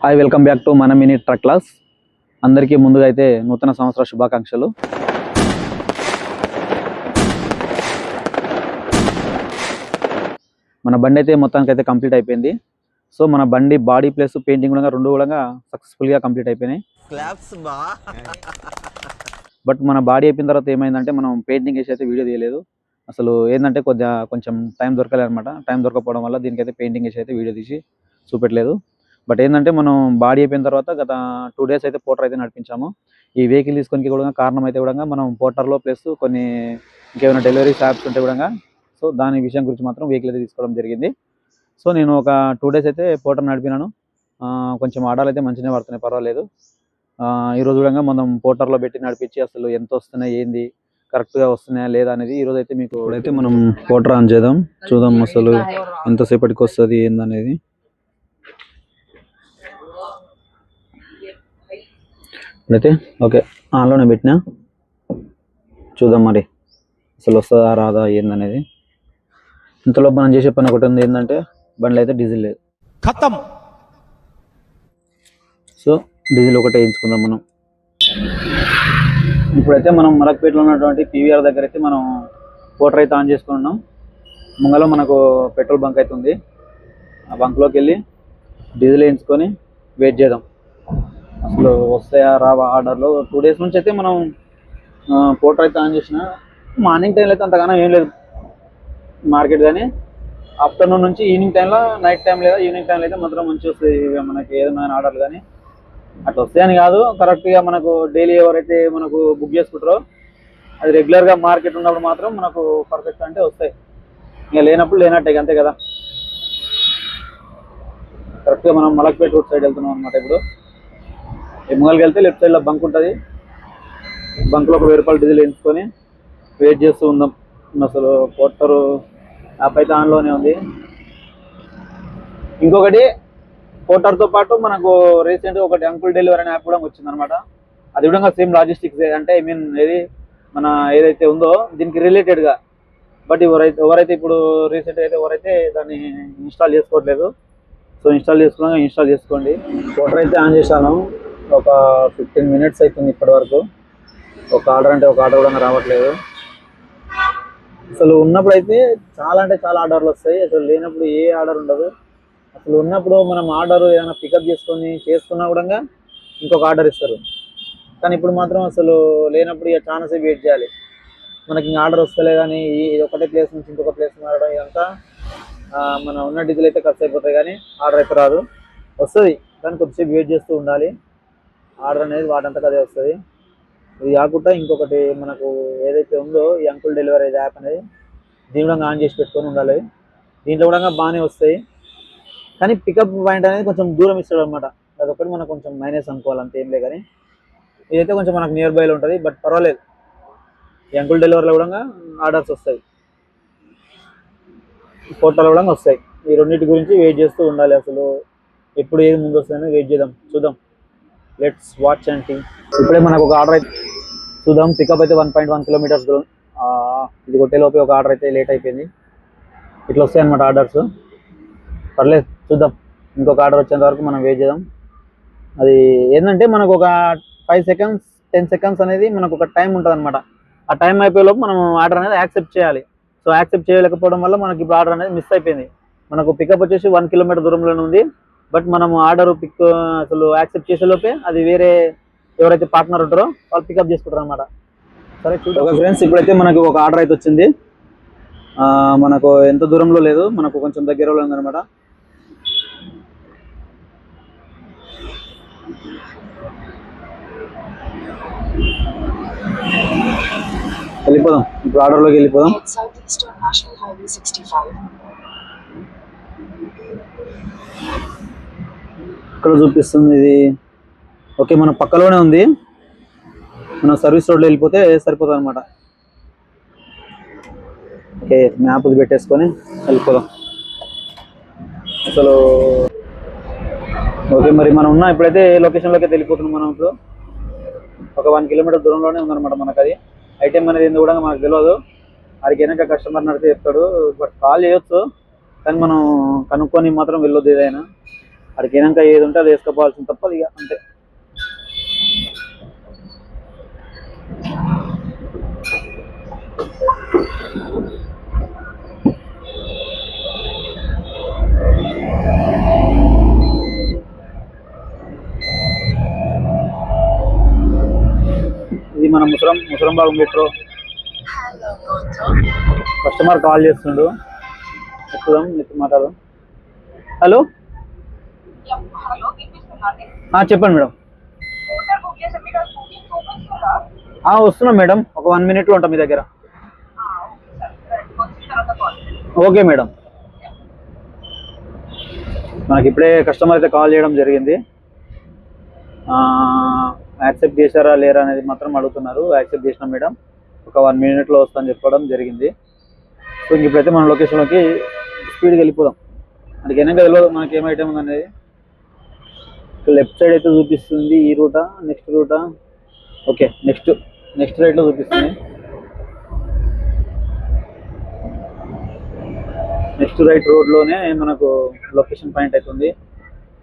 Hi welcome back to మన mini truck class. అందరికీ ముందుగా అయితే నూతన సంవత్సర శుభాకాంక్షలు. మన బండి అయితే మొత్తానికి అయితే కంప్లీట్ అయిపోయింది. సో మన బండి బాడీ ప్లస్ పెయింటింగ్ కూడా రెండు కూడా సక్సెస్ఫుల్గా కంప్లీట్ అయిపోయినాయి. బట్ మన బాడీ అయిపోయిన తర్వాత ఏమైందంటే మనం పెయింటింగ్ వేసి అయితే వీడియో తీయలేదు. అసలు ఏంటంటే కొంచెం టైం దొరకలేదు అనమాట. టైం దొరకపోవడం వల్ల దీనికైతే పెయింటింగ్ వేసి అయితే వీడియో తీసి చూపెట్టలేదు. బట్ ఏంటంటే మనం బాడీ అయిపోయిన తర్వాత గత 2 days అయితే పోర్టర్ అయితే నడిపించాము. ఈ వెహికల్ తీసుకొని కూడా కారణం అయితే కూడా మనం పోర్టర్లో ప్లస్ కొన్ని ఇంకేమైనా డెలివరీ యాప్స్ ఉంటే కూడా సో దాని విషయం గురించి మాత్రం వెహికల్ అయితే తీసుకోవడం జరిగింది. సో నేను ఒక 2 days అయితే పోర్టర్ నడిపినాను. కొంచెం ఆర్డర్లు అయితే మంచిగానే పడుతున్నాయి, పర్వాలేదు. ఈరోజు కూడా మనం పోర్టర్లో పెట్టి నడిపించి అసలు ఎంత వస్తున్నాయి, ఏంది కరెక్ట్గా వస్తున్నాయా లేదా అనేది ఈరోజు అయితే మీకు ఇప్పుడైతే మనం పోర్టర్ ఆన్ చేద్దాం, చూద్దాం అసలు ఎంతసేపటికి వస్తుంది ఏందనేది. అయితే ఓకే ఆన్లోనే పెట్టినా, చూద్దాం మరి అసలు వస్తుందా రాదా ఏందనేది. ఇంతలో మనం చేసే పని ఒకటి ఉంది, ఏంటంటే బండ్లో అయితే డీజిల్ లేదు, ఖతం. సో డీజిల్ ఒకటే వేయించుకుందాం మనం. ఇప్పుడైతే మనం మలక్పేటలో ఉన్నటువంటి పీవీఆర్ దగ్గర అయితే మనం పోర్టర్ అయితే ఆన్ చేసుకున్నాం. ముంగలో మనకు పెట్రోల్ బంక్ అయితే ఉంది. ఆ బంక్లోకి వెళ్ళి డీజిల్ వేయించుకొని వెయిట్ చేద్దాం అసలు వస్తాయా రావా ఆర్డర్లో. 2 days నుంచి అయితే మనం పోర్టర్ అయితే ఆన్ చేసిన. మార్నింగ్ టైంలో అయితే అంతగానో ఏం లేదు మార్కెట్, కానీ ఆఫ్టర్నూన్ నుంచి ఈవినింగ్ టైంలో, నైట్ టైం లేదా ఈవినింగ్ టైంలో అయితే మాత్రం మంచి వస్తాయి మనకి ఏదైనా ఆర్డర్లు. కానీ అట్లా వస్తాయని కాదు, కరెక్ట్గా మనకు డైలీ ఎవరైతే మనకు బుక్ చేసుకుంటారో అది రెగ్యులర్గా మార్కెట్ ఉన్నప్పుడు మాత్రం మనకు పర్ఫెక్ట్ అంటే వస్తాయి. ఇంకా లేనప్పుడు లేనట్టే, అంతే కదా. కరెక్ట్గా మనం మలక్పేట రూట్ సైడ్ వెళ్తున్నాం అనమాట. ఇప్పుడు ఎమ్మెల్కి వెళ్తే లెఫ్ట్ సైడ్లో బంక్ ఉంటుంది. బంక్లో ఒక 1000 రూపాయలు డీజిల్ వేయించుకొని వెయిట్ చేస్తూ ఉందాం. అసలు పోర్టరు యాప్ అయితే ఆన్లోనే ఉంది. ఇంకొకటి పోర్టర్తో పాటు మనకు రీసెంట్గా ఒకటి అంకుల్ డెలివరీ అనే యాప్ కూడా వచ్చిందనమాట. అది కూడా సేమ్ లాజిస్టిక్స్, అంటే ఐ మీన్ ఏది మన ఏదైతే ఉందో దీనికి రిలేటెడ్గా. బట్ ఎవరైతే ఇప్పుడు రీసెంట్గా అయితే ఎవరైతే దాన్ని ఇన్స్టాల్ చేసుకోవట్లేదు, సో ఇన్స్టాల్ చేసుకోండి. పోర్టర్ అయితే ఆన్ చేశాను. ఒక 15 minutes అవుతుంది ఇప్పటి వరకు. ఒక ఆర్డర్ కూడా రావట్లేదు. అసలు ఉన్నప్పుడు అయితే చాలా అంటే చాలా ఆర్డర్లు వస్తాయి, అసలు లేనప్పుడు ఏ ఆర్డర్ ఉండదు. అసలు ఉన్నప్పుడు మనం ఆర్డర్ ఏదైనా పికప్ చేసుకున్నా కూడా ఇంకొక ఆర్డర్ ఇస్తారు. కానీ ఇప్పుడు మాత్రం అసలు లేనప్పుడు ఇక చాలాసేపు వెయిట్ చేయాలి. మనకి ఇంకా ఆర్డర్ వస్తలే, కానీ ఒకటే ప్లేస్ నుంచి ఇంకొక ప్లేస్ మారడం ఇదంతా మన ఉన్న డీజిల్ అయితే ఖర్చు అయిపోతాయి, కానీ ఆర్డర్ అయితే రాదు. వస్తుంది కానీ కొద్దిసేపు వెయిట్ చేస్తూ ఉండాలి. ఆర్డర్ అనేది వాటంతకు అదే వస్తుంది. ఇది కాకుండా ఇంకొకటి మనకు ఏదైతే ఉందో ఈ అంకుల్ డెలివరీ యాప్ అనేది, దీని కూడా ఆన్ చేసి పెట్టుకొని ఉండాలి. దీంట్లో కూడా బాగానే వస్తాయి, కానీ పికప్ పాయింట్ అనేది కొంచెం దూరం ఇస్తాడు అనమాట. అదొకటి మనకు కొంచెం మైనస్ అనుకోవాలి, అంత ఏం లేదు. కానీ ఇదైతే కొంచెం మనకు నియర్ బైలో ఉంటుంది, బట్ పర్వాలేదు. ఈ అంకుల్ డెలివరీలో కూడా ఆర్డర్స్ వస్తాయి, పోర్టల్లో కూడా వస్తాయి. ఈ రెండింటి గురించి వెయిట్ చేస్తూ ఉండాలి. అసలు ఎప్పుడు ఏది ముందు వస్తుందని వెయిట్ చేద్దాం, చూద్దాం. Let's watch and think. ఇప్పుడే మనకు ఒక ఆర్డర్ అయితే చూద్దాం. పికప్ అయితే 1.1 kilometers దూరం. ఇది కొట్టేలోపే ఒక ఆర్డర్ అయితే లేట్ అయిపోయింది. ఇట్లా వస్తాయి అన్నమాట ఆర్డర్స్. పర్లేదు చూద్దాం, ఇంకొక ఆర్డర్ వచ్చేంత వరకు మనం వెయిట్ చేద్దాం. అది ఏంటంటే మనకు ఒక 5 seconds 10 seconds అనేది మనకు ఒక టైం ఉంటుంది అనమాట. ఆ టైం అయిపోయేలోపు మనం ఆర్డర్ అనేది యాక్సెప్ట్ చేయాలి. సో యాక్సెప్ట్ చేయలేకపోవడం వల్ల మనకి ఇప్పుడు ఆర్డర్ అనేది మిస్ అయిపోయింది. మనకు పికప్ వచ్చేసి 1 kilometer దూరంలోనే ఉంది, బట్ మనం ఆర్డర్ అసలు యాక్సెప్ట్ చేసేలోపే అది వేరే ఎవరైతే పార్ట్నర్ ఉంటారో వాళ్ళు పికప్ చేసుకుంటారు అనమాట. సరే చూద్దాం ఫ్రెండ్స్. ఇప్పుడైతే మనకు ఒక ఆర్డర్ అయితే వచ్చింది. మనకు ఎంత దూరంలో లేదు, మనకు కొంచెం దగ్గరలో ఉందన్నమాట. వెళ్ళిపోదాం, ఇప్పుడు ఆర్డర్లోకి వెళ్ళిపోదాం. ఇక్కడ చూపిస్తుంది ఇది. ఓకే, మన పక్కలోనే ఉంది. మనం సర్వీస్ రోడ్లో వెళ్ళిపోతే సరిపోతుంది అనమాట. ఓకే, మ్యాప్ పెట్టేసుకొని వెళ్ళిపోదాం అసలు. ఓకే, మరి మనం ఇప్పుడైతే లొకేషన్లోకి అయితే వెళ్ళిపోతున్నాం. మనం ఇప్పుడు ఒక 1 kilometer దూరంలోనే ఉందన్నమాట. మనకు అది ఐటెం అనేది ఎందుకు కూడా మనకు తెలియదు. అడిగి వెనక కస్టమర్ నడితే చెప్తాడు, బట్ కాల్ చేయొచ్చు, కానీ మనం కనుక్కొని మాత్రం వెళ్ళొద్దు ఏదైనా. అక్కడికి అయినాక ఏది ఉంటే అది వేసుకోవాల్సింది తప్పదు ఇక అంతే. ఇది మన ముసరంబాగు మెట్రో. కస్టమర్ కాల్ చేస్తుండు, ఎత్తుదాం, మాట్లాడదాం. హలో, చెప్పండి మేడం. వస్తున్నాం మేడం, ఒక 1 minute ఉంటాం మీ దగ్గర. Okay madam. మనకి ఇప్పుడే కస్టమర్ అయితే కాల్ చేయడం జరిగింది. యాక్సెప్ట్ చేశారా లేరా అనేది మాత్రం అడుగుతున్నారు. యాక్సెప్ట్ చేసినాం మేడం, ఒక 1 minute వస్తాను చెప్పడం జరిగింది. సో ఇప్పుడైతే మన లొకేషన్లోకి స్పీడ్గా వెళ్ళిపోదాం. మనకి వెనక తెలియదు మనకి ఏం ఐటమ్ ఉందనేది. లెఫ్ట్ సైడ్ అయితే చూపిస్తుంది ఈ రూటా, నెక్స్ట్ రూటా. ఓకే, నెక్స్ట్ రైట్లో చూపిస్తుంది. నెక్స్ట్ రైట్ రోడ్లోనే మనకు లొకేషన్ పాయింట్ అవుతుంది.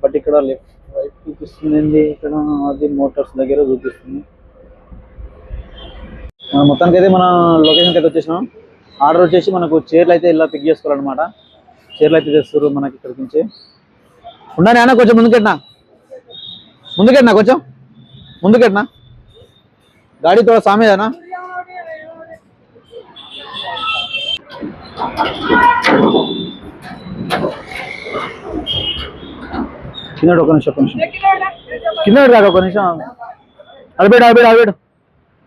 బట్ ఇక్కడ లెఫ్ట్ రైట్ చూపిస్తుంది, ఇక్కడ అది మోటార్స్ దగ్గర చూపిస్తుంది. మొత్తానికి అయితే మన లొకేషన్కి అయితే వచ్చేసినాం. ఆర్డర్ వచ్చేసి మనకు చైర్లు అయితే ఇలా పిక్ చేసుకోవాలన్నమాట. చైర్లు అయితే తెస్తారు మనకి ఇక్కడికి నుంచి. ఉండాలి అన్న, కొంచెం ముందుకెట్నా కొంచెం ముందుకెట్నా, గాడి తోడ సామేదానా. కింద ఒక నిమిషం కింద కాదు, ఒక నిమిషం అలబేడు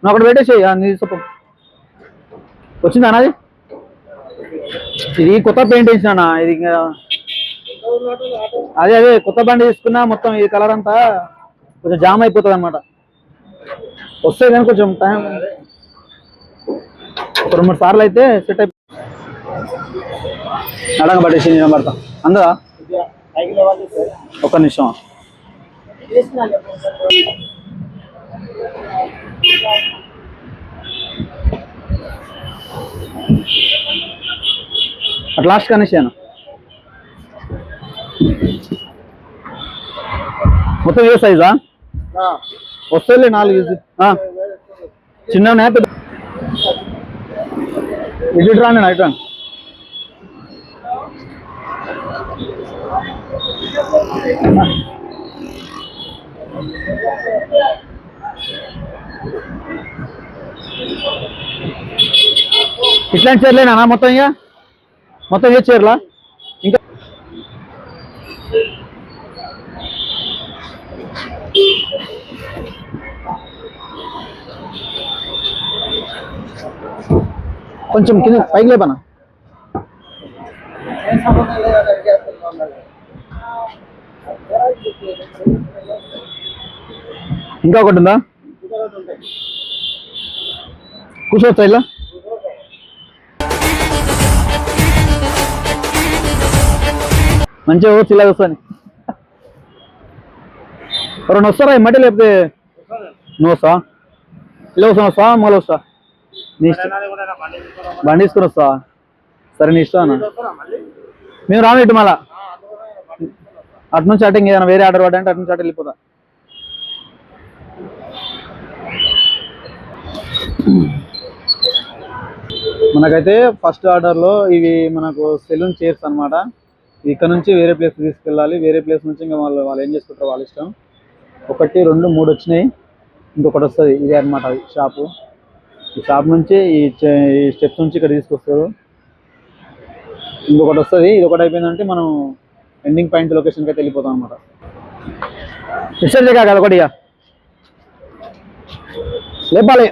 నువ్వు అక్కడ పెట్టేసేయి. నీ సొప్పం వచ్చిందా అన్నది. ఇది కొత్త పెయింట్ వేసినా, ఇది అదే కొత్త బండి తీసుకున్నా. మొత్తం ఈ కలర్ అంతా కొంచెం జామ్ అయిపోతుంది అనమాట. వస్తుంది కానీ కొంచెం టైం, ఒక 2-3 సార్లు అయితే సెట్ అయిపో. అడగ పట్టేసి నేను పడతా అందరా. ఒక్క నిమిషం. అట్ లాస్ట్ కనేసాను మొత్తం. ఏ సైజా వస్తుంది? 4 చిన్న ఇటు రాండి నైట్ రాండి. ఇట్లాంటి చీరలేనా మొత్తం? ఇక మొత్తం ఏ చీరలా? ఇంకా కొంచెం కింద పైకి లేపనా. ఇంకా ఒకటి ఉందా? కూర్చోవచ్చా ఇలా? మంచిగా వచ్చి ఇలా వస్తాను. ఎవరైనా వస్తారా ఈ మట్టి? లేకపోతే నువ్వు వస్తా? ఇలా వస్తా మళ్ళీ వస్తా? నీ ఇష్టం, బండి తీసుకుని వస్తా. సరే నీ ఇష్టం అన్న. మేము రాము ఇటు, మళ్ళా అటు నుంచి అటు ఏదైనా వేరే ఆర్డర్ పడ్డంటే అటు నుంచి అటు వెళ్ళిపోతా. మనకైతే ఫస్ట్ ఆర్డర్లో ఇవి మనకు సెలూన్ చైర్స్ అనమాట. ఇక్కడ నుంచి వేరే ప్లేస్ తీసుకెళ్ళాలి. వేరే ప్లేస్ నుంచి ఇంకా వాళ్ళు ఏం చేసుకుంటారో వాళ్ళ ఇష్టం. 1, 2, 3 వచ్చినాయి. ఇంకొకటి వస్తుంది, ఇదే అనమాట షాపు. ఈ షాప్ నుంచి ఈ స్టెప్స్ నుంచి ఇక్కడ తీసుకొస్తారు. ఇంకొకటి వస్తుంది. ఇది ఒకటి అయిపోయిందంటే మనం ఎండింగ్ పాయింట్ లొకేషన్కి అయితే వెళ్ళిపోతాం అనమాట. ఇష్టం కాదు ఒకటి ఇక లేపాలి.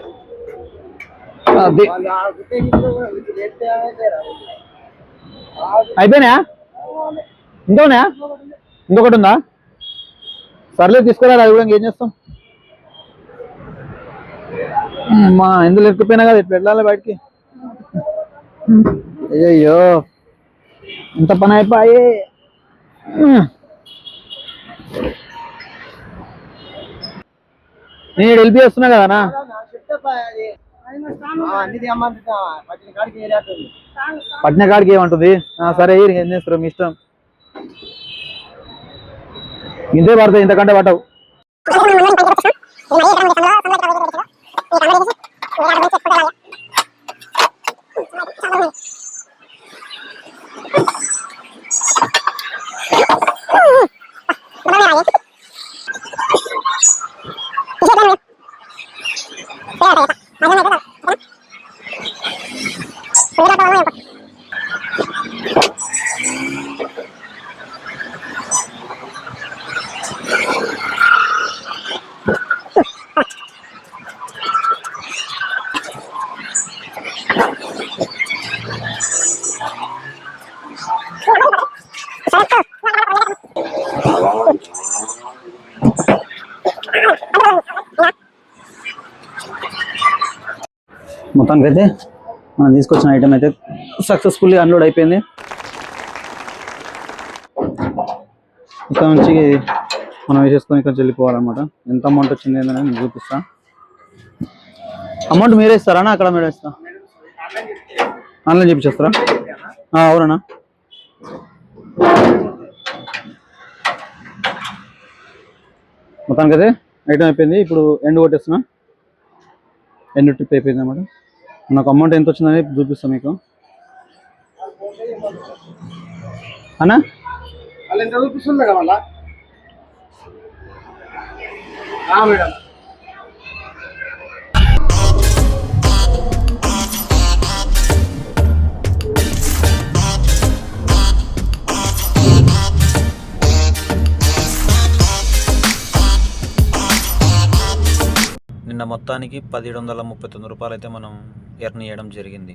అయిపోయినా? ఇంకోనా? ఇంకొకటి ఉందా? సర్లే తీసుకురా. అది కూడా ఏం చేస్తాం. మా ఎందులో ఎక్కిపోయినా కదా, ఇట్లా వెళ్ళాలి బయటికి. అయ్యో ఇంత పని అయిపోయి. నేను హెల్ప్ చేస్తున్నా కదనా. పట్టిన కాడికి ఏమంటుంది? సరే ఏం చేస్తారు మీ ఇష్టం. ఇంతే పడతాయి, ఇంతకంటే పట్టవు. మొత్తానికి అయితే మనం తీసుకొచ్చిన ఐటమ్ అయితే సక్సెస్ఫుల్లీ అన్లోడ్ అయిపోయింది. ఇక్కడ నుంచి మనం వేసేసుకొని ఇక్కడ వెళ్ళిపోవాలన్నమాట. ఎంత అమౌంట్ వచ్చింది ఏంటనేది మీకు చూపిస్తా. అమౌంట్ మీరే ఇస్తారా అక్కడ మీరే ఇస్తా? ఆన్లైన్ చూపించేస్తారా? అవునా? మొత్తానికి అయితే ఐటమ్ అయిపోయింది. ఇప్పుడు ఎండ్ కొట్టేస్తున్నా. ఎండ్ ట్రిప్ అయిపోయింది అన్నమాట. నాకు అమౌంట్ ఎంత వచ్చిందని చూపిస్తాను మీకు. అన్నా ఎంత చూపిస్తుంది మేడం? అలా మేడం నిన్న మొత్తానికి 1739 రూపాయలు అయితే మనం ఎర్న్ చేయడం జరిగింది.